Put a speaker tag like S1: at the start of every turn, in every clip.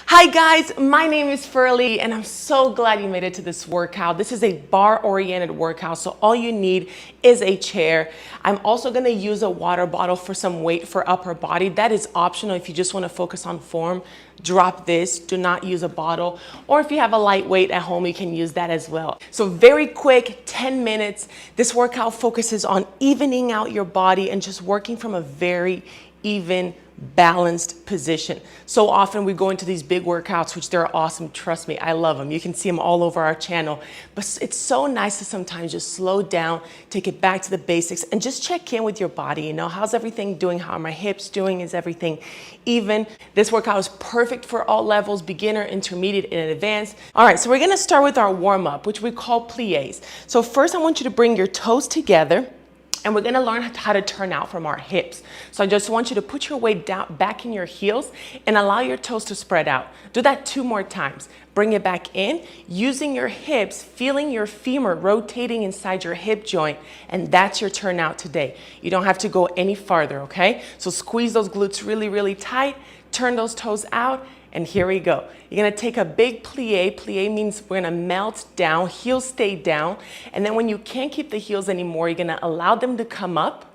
S1: Hi guys, my name is Ferly and I'm so glad you made it to this workout. This is a bar-oriented workout, so all you need is a chair. I'm also gonna use a water bottle for some weight for upper body. That is optional if you just wanna focus on form. Drop this, do not use a bottle. Or if you have a lightweight at home, you can use that as well. So very quick, 10 minutes. This workout focuses on evening out your body and just working from a very even, balanced position. So often we go into these big workouts, which they're awesome. Trust me, I love them. You can see them all over our channel. But it's so nice to sometimes just slow down, take it back to the basics, and just check in with your body. You know, how's everything doing? How are my hips doing? Is everything even? This workout is perfect for all levels, beginner, intermediate, and advanced. All right, so we're gonna start with our warm-up, which we call pliés. So first I want you to bring your toes together, and we're gonna learn how to turn out from our hips. So I just want you to put your weight down, back in your heels and allow your toes to spread out. Do that 2 more times. Bring it back in, using your hips, feeling your femur rotating inside your hip joint, and that's your turnout today. You don't have to go any farther, okay? So squeeze those glutes really, really tight, turn those toes out, and here we go. You're gonna take a big plie. Plie means we're gonna melt down, heels stay down. And then when you can't keep the heels anymore, you're gonna allow them to come up.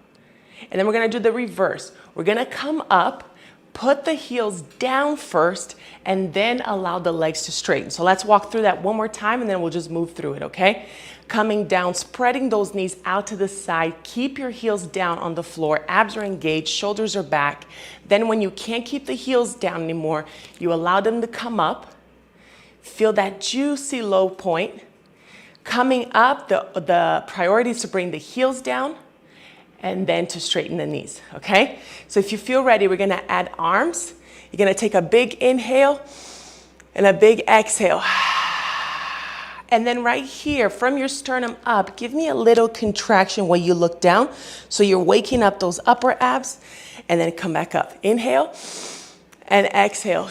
S1: And then we're gonna do the reverse. We're gonna come up, put the heels down first, and then allow the legs to straighten. So let's walk through that one more time and then we'll just move through it, okay? Coming down, spreading those knees out to the side. Keep your heels down on the floor. Abs are engaged, shoulders are back. Then when you can't keep the heels down anymore, you allow them to come up. Feel that juicy low point. Coming up, the priority is to bring the heels down and then to straighten the knees, okay? So if you feel ready, we're gonna add arms. You're gonna take a big inhale and a big exhale. And then right here, from your sternum up, give me a little contraction when you look down. So you're waking up those upper abs, and then come back up. Inhale and exhale.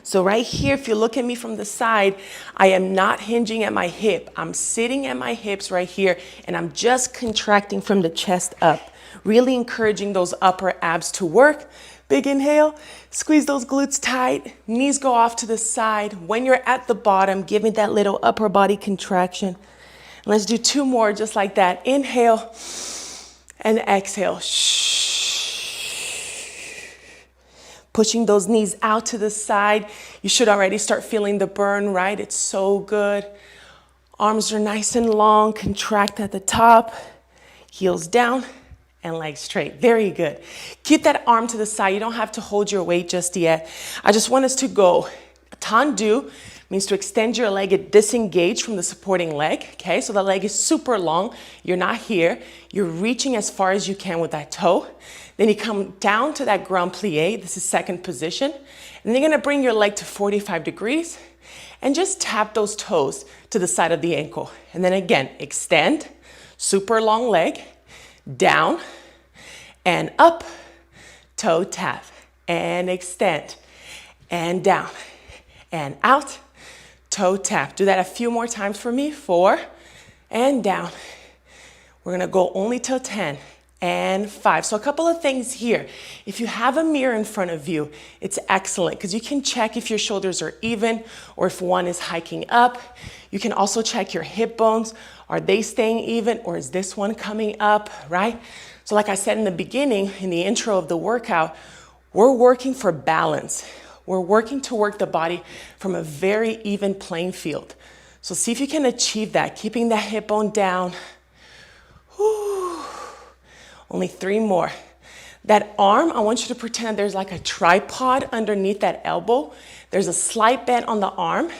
S1: So right here, if you look at me from the side, I am not hinging at my hip. I'm sitting at my hips right here, and I'm just contracting from the chest up, really encouraging those upper abs to work. Big inhale, squeeze those glutes tight, knees go off to the side. When you're at the bottom, give me that little upper body contraction. Let's do 2 more just like that. Inhale and exhale. Pushing those knees out to the side. You should already start feeling the burn, right? It's so good. Arms are nice and long, contract at the top, heels down, and legs straight. Very good. Keep that arm to the side. You don't have to hold your weight just yet. I just want us to go. Tendu means to extend your leg and disengage from the supporting leg, okay? So the leg is super long. You're not here. You're reaching as far as you can with that toe. Then you come down to that grand plie. This is second position. And then you're gonna bring your leg to 45 degrees and just tap those toes to the side of the ankle. And then again, extend, super long leg, down and up, toe tap and extend and down and out, toe tap. Do that a few more times for me. 4 and down. We're gonna go only till 10 and 5. So a couple of things here. If you have a mirror in front of you, it's excellent because you can check if your shoulders are even or if one is hiking up. You can also check your hip bones. Are they staying even or is this one coming up, right? So like I said in the beginning, in the intro of the workout, we're working for balance. We're working to work the body from a very even playing field. So see if you can achieve that, keeping that hip bone down. Whew. Only 3 more. That arm, I want you to pretend there's like a tripod underneath that elbow. There's a slight bend on the arm,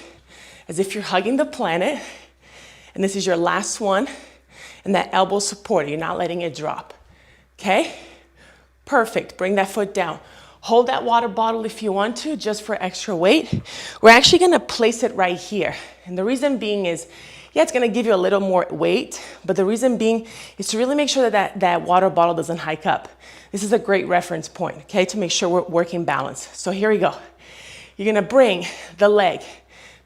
S1: as if you're hugging the planet. And this is your last one. And that elbow supported, you're not letting it drop. Okay? Perfect. Bring that foot down. Hold that water bottle if you want to, just for extra weight. We're actually gonna place it right here. And the reason being is, yeah, it's gonna give you a little more weight, but the reason being is to really make sure that water bottle doesn't hike up. This is a great reference point, okay, to make sure we're working balance. So here we go. You're gonna bring the leg.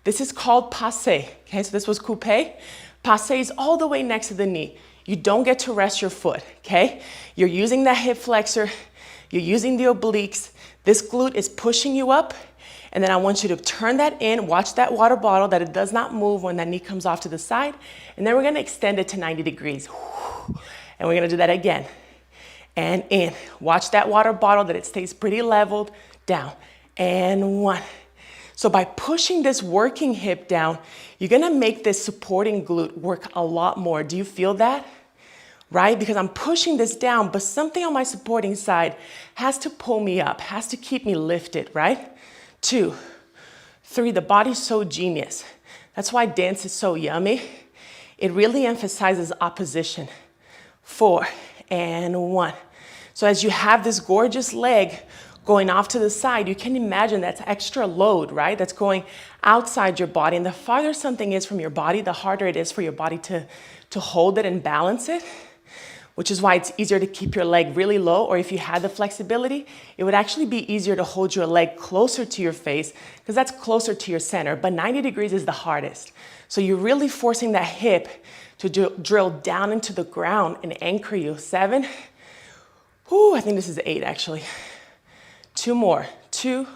S1: This is called passe, okay, so this was coupe. Passe is all the way next to the knee. You don't get to rest your foot, okay? You're using that hip flexor, you're using the obliques. This glute is pushing you up, and then I want you to turn that in, watch that water bottle, that it does not move when that knee comes off to the side, and then we're gonna extend it to 90 degrees. And we're gonna do that again. And in, watch that water bottle, that it stays pretty leveled, down, and one. So by pushing this working hip down, you're gonna make this supporting glute work a lot more. Do you feel that? Right? Because I'm pushing this down, but something on my supporting side has to pull me up, has to keep me lifted, right? 2, 3, the body's so genius. That's why dance is so yummy. It really emphasizes opposition. 4, and 1. So as you have this gorgeous leg going off to the side, you can imagine that's extra load, right? That's going outside your body. And the farther something is from your body, the harder it is for your body to hold it and balance it, which is why it's easier to keep your leg really low, or if you had the flexibility, it would actually be easier to hold your leg closer to your face because that's closer to your center, but 90 degrees is the hardest. So you're really forcing that hip to drill down into the ground and anchor you. 7, I think this is 8 actually. 2 more, 2,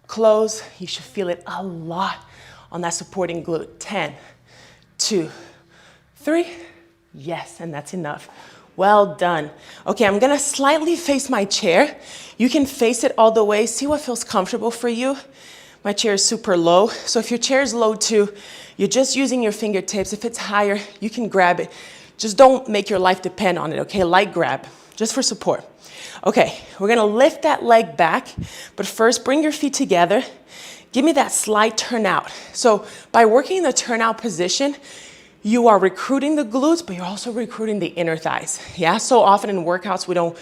S1: close. You should feel it a lot on that supporting glute. 10, 2, 3, yes, and that's enough. Well done. Okay, I'm gonna slightly face my chair. You can face it all the way. See what feels comfortable for you. My chair is super low. So if your chair is low too, you're just using your fingertips. If it's higher, you can grab it. Just don't make your life depend on it, okay? Light grab, just for support. Okay, we're gonna lift that leg back, but first bring your feet together. Give me that slight turnout. So by working in the turnout position, you are recruiting the glutes, but you're also recruiting the inner thighs. Yeah, so often in workouts, we don't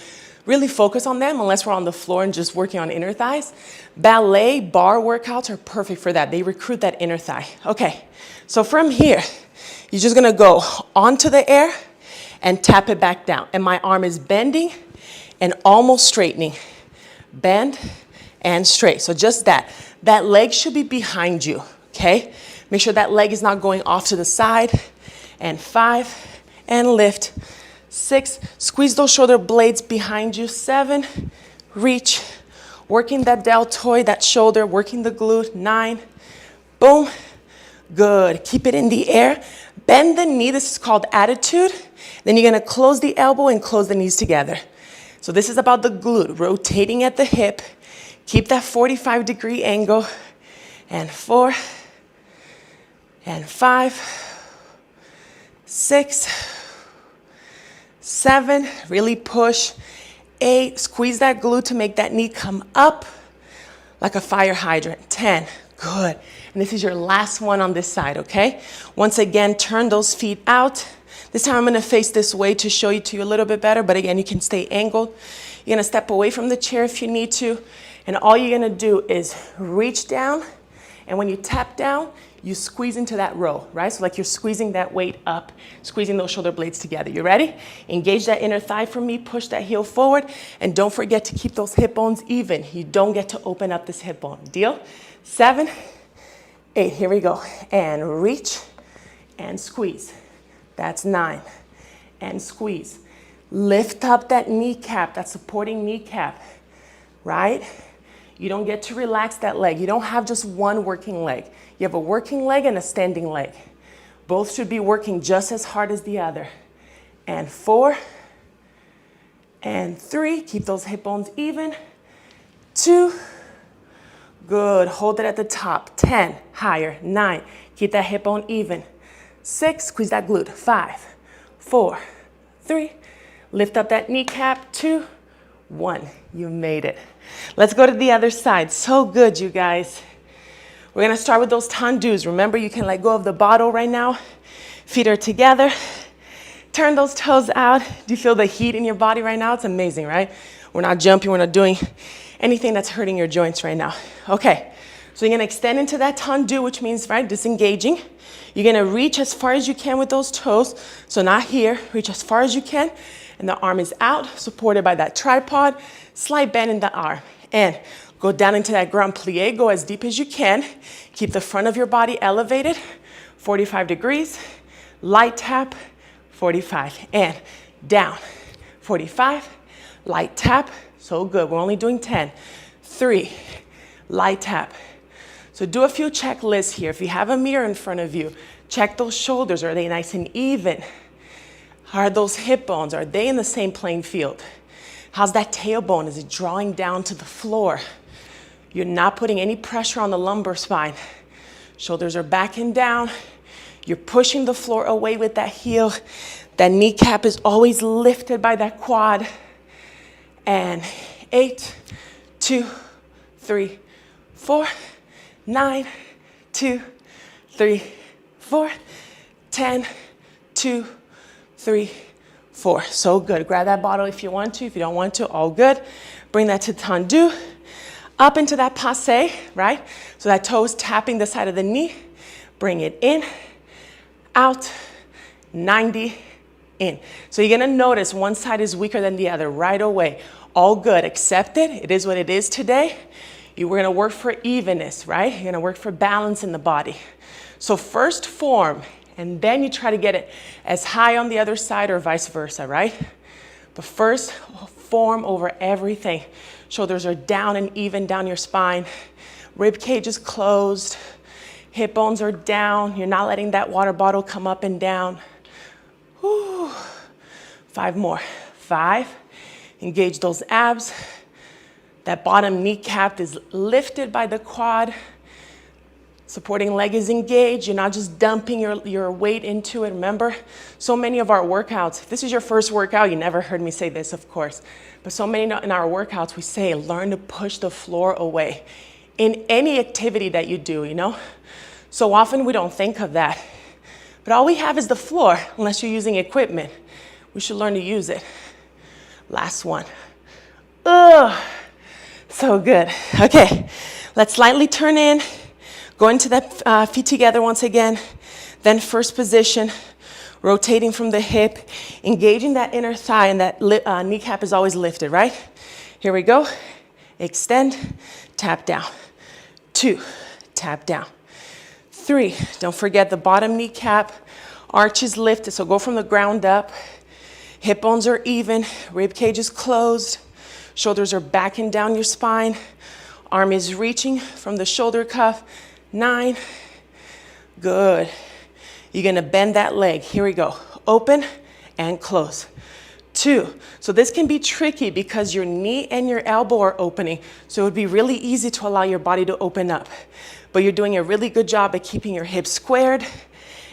S1: really focus on them unless we're on the floor and just working on inner thighs. Ballet, bar workouts are perfect for that. They recruit that inner thigh. Okay, so from here, you're just gonna go onto the air and tap it back down. And my arm is bending and almost straightening. Bend and straight, so just that. That leg should be behind you, okay? Make sure that leg is not going off to the side. And 5, and lift. 6, squeeze those shoulder blades behind you. 7, reach, working that deltoid, that shoulder, working the glute. 9, boom, good. Keep it in the air. Bend the knee, this is called attitude. Then you're gonna close the elbow and close the knees together. So this is about the glute, rotating at the hip. Keep that 45-degree angle. And 4, and 5, 6, 7, really push. 8, squeeze that glute to make that knee come up like a fire hydrant. 10, good. And this is your last one on this side, okay? Once again, turn those feet out. This time I'm gonna face this way to show you a little bit better, but again, you can stay angled. You're gonna step away from the chair if you need to, and all you're gonna do is reach down, and when you tap down, you squeeze into that row, right? So like you're squeezing that weight up, squeezing those shoulder blades together. You ready? Engage that inner thigh for me, push that heel forward, and don't forget to keep those hip bones even. You don't get to open up this hip bone. Deal? 7, 8, here we go. And reach, and squeeze. That's 9, and squeeze. Lift up that kneecap, that supporting kneecap, right? You don't get to relax that leg. You don't have just one working leg. You have a working leg and a standing leg. Both should be working just as hard as the other. And 4, and 3, keep those hip bones even. 2, good, hold it at the top. 10, higher. 9, keep that hip bone even. 6, squeeze that glute. 5, 4, 3, lift up that kneecap. 2, 1, you made it. Let's go to the other side. So good, you guys. We're gonna start with those tendus. Remember, you can let go of the bottle right now. Feet are together. Turn those toes out. Do you feel the heat in your body right now? It's amazing, right? We're not jumping, we're not doing anything that's hurting your joints right now. Okay, so you're gonna extend into that tendu, which means, right, disengaging. You're gonna reach as far as you can with those toes. So not here, reach as far as you can. And the arm is out, supported by that tripod. Slight bend in the arm. And go down into that grand plie, go as deep as you can. Keep the front of your body elevated, 45 degrees. Light tap, 45. And down, 45. Light tap, so good. We're only doing 10. 3, light tap. So do a few checklists here. If you have a mirror in front of you, check those shoulders. Are they nice and even? Are those hip bones, are they in the same playing field? How's that tailbone? Is it drawing down to the floor? You're not putting any pressure on the lumbar spine. Shoulders are backing down. You're pushing the floor away with that heel. That kneecap is always lifted by that quad. And 8, 2, 3, 4, 9, 2, 3, 4, 10, 2, 3, 4. So good. Grab that bottle if you want to. If you don't want to, all good. Bring that to tendu. Up into that passe, right? So that toe is tapping the side of the knee. Bring it in, out, 90, in. So you're gonna notice one side is weaker than the other right away. All good. Accept it. It is what it is today. We're gonna work for evenness, right? You're gonna work for balance in the body. So first form, and then you try to get it as high on the other side or vice versa, right? But first, form over everything. Shoulders are down and even down your spine. Rib cage is closed. Hip bones are down. You're not letting that water bottle come up and down. Whew. 5 more. 5. Engage those abs. That bottom kneecap is lifted by the quad. Supporting leg is engaged. You're not just dumping your weight into it. Remember, so many of our workouts, if this is your first workout, you never heard me say this, of course, but so many in our workouts, we say, learn to push the floor away in any activity that you do, you know? So often we don't think of that. But all we have is the floor, unless you're using equipment. We should learn to use it. Last one. Ugh, so good. Okay, let's slightly turn in. Go into that feet together once again. Then first position, rotating from the hip, engaging that inner thigh, and that kneecap is always lifted, right? Here we go. Extend, tap down. 2, tap down. 3, don't forget the bottom kneecap, arch is lifted, so go from the ground up. Hip bones are even, rib cage is closed, shoulders are backing down your spine, arm is reaching from the shoulder cuff. 9, good. You're gonna bend that leg. Here we go. Open and close. 2. So this can be tricky because your knee and your elbow are opening. So it would be really easy to allow your body to open up. But you're doing a really good job at keeping your hips squared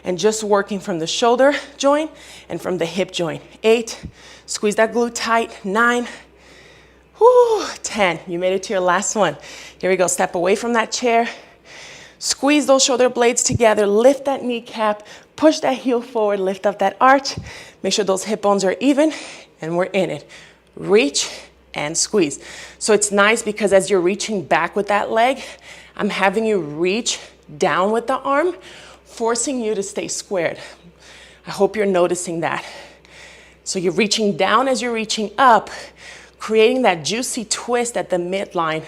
S1: and just working from the shoulder joint and from the hip joint. 8, squeeze that glute tight. 9, whoo, 10. You made it to your last one. Here we go. Step away from that chair. Squeeze those shoulder blades together, lift that kneecap, push that heel forward, lift up that arch. Make sure those hip bones are even, and we're in it. Reach and squeeze. So it's nice because as you're reaching back with that leg, I'm having you reach down with the arm, forcing you to stay squared. I hope you're noticing that. So you're reaching down as you're reaching up, creating that juicy twist at the midline.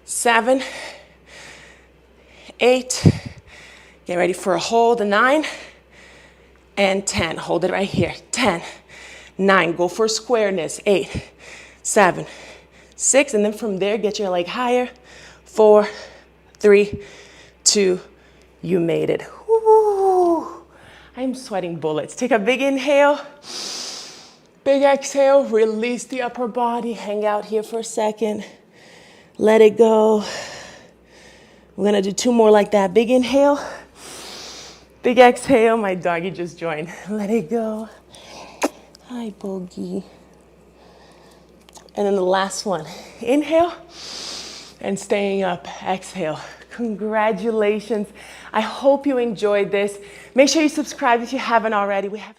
S1: 7, 8, get ready for a hold, 9, and 10. Hold it right here. 10, 9, go for squareness. 8, 7, 6, and then from there, get your leg higher. 4, 3, 2, you made it. Woo. I'm sweating bullets. Take a big inhale, big exhale, release the upper body, hang out here for a second, let it go. We're gonna do 2 more like that. Big inhale, big exhale. My doggy just joined. Let it go. Hi, Bogey. And then the last one. Inhale and staying up. Exhale. Congratulations. I hope you enjoyed this. Make sure you subscribe if you haven't already. We have